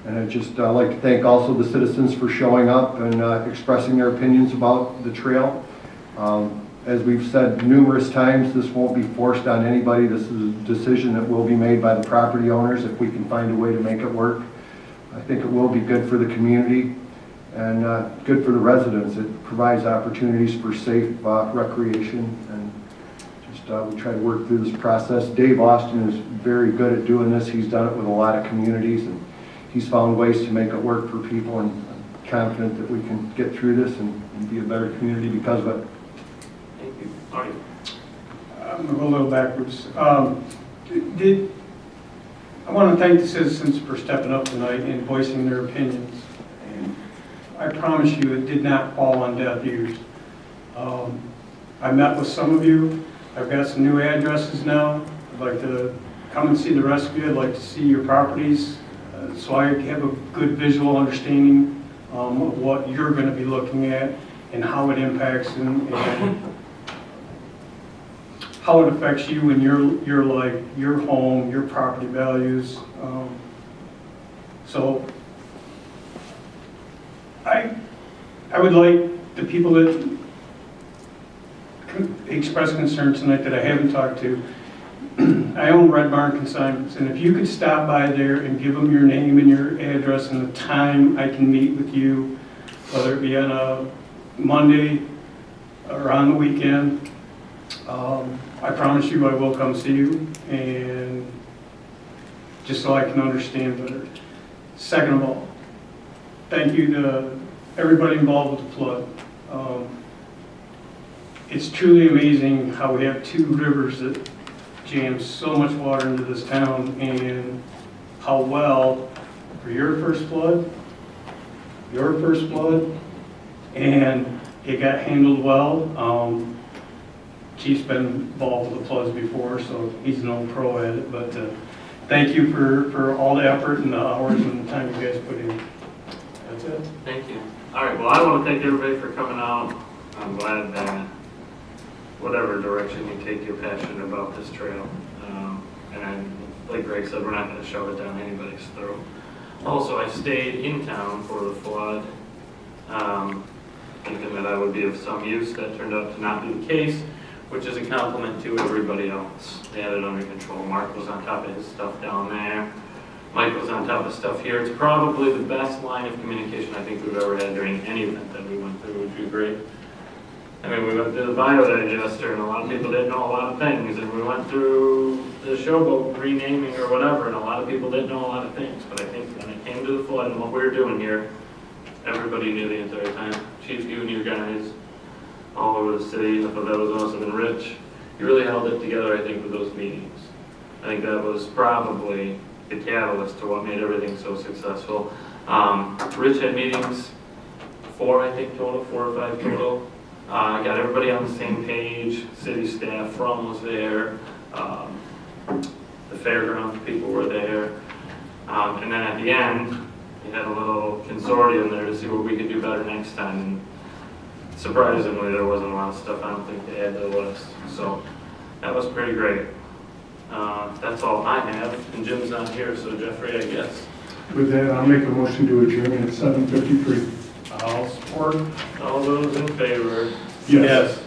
And I'd just like to thank also the citizens for showing up and expressing their opinions about the trail. As we've said numerous times, this won't be forced on anybody. This is a decision that will be made by the property owners if we can find a way to make it work. I think it will be good for the community and good for the residents. It provides opportunities for safe recreation, and just we try to work through this process. Dave Austin is very good at doing this. He's done it with a lot of communities, and he's found ways to make it work for people, and I'm confident that we can get through this and be a better community because of it. Thank you. Marty? I'm a little backwards. I want to thank the citizens for stepping up tonight and voicing their opinions. And I promise you it did not fall on deaf ears. I met with some of you. I've got some new addresses now. I'd like to come and see the rest of you. I'd like to see your properties so I have a good visual understanding of what you're going to be looking at and how it impacts and how it affects you and your life, your home, your property values. So I would like the people that express concern tonight that I haven't talked to. I own Red Barn Consignments, and if you could stop by there and give them your name and your address and the time I can meet with you, whether it be on a Monday or on the weekend, I promise you I will come see you, and just so I can understand better. Second of all, thank you to everybody involved with the flood. It's truly amazing how we have two rivers that jam so much water into this town, and how well, for your first flood, and it got handled well. Chief's been involved with the floods before, so he's an old pro at it, but thank you for all the effort and the hours and the time you guys put in. That's it. Thank you. All right, well, I want to thank everybody for coming out. I'm glad that whatever direction you take, you're passionate about this trail. And like Greg said, we're not going to shove it down anybody's throat. Also, I stayed in town for the flood, thinking that I would be of some use. That turned out to not be the case, which is a compliment to everybody else. They had it under control. Mark was on top of his stuff down there. Mike was on top of stuff here. It's probably the best line of communication I think we've ever had during any event that we went through, which was great. I mean, we went through the biodigester, and a lot of people didn't know a lot of things, and we went through the showboat renaming or whatever, and a lot of people didn't know a lot of things. But I think when it came to the flood and what we were doing here, everybody knew the entire time. Chief, you and your guys all over the city, I thought that was awesome. And Rich, you really held it together, I think, with those meetings. I think that was probably the catalyst to what made everything so successful. Rich had meetings, 4 or 5 total. Got everybody on the same page. City staff, From was there. The fairgrounds people were there. And then at the end, we had a little consortium there to see what we could do better next time. And surprisingly, there wasn't a lot of stuff I don't think to add to the list. So that was pretty great. That's all I have. And Jim's not here, so Jeffrey, I guess. With that, I'll make a motion to adjourn at 7:53. I'll support. All those in favor? Yes.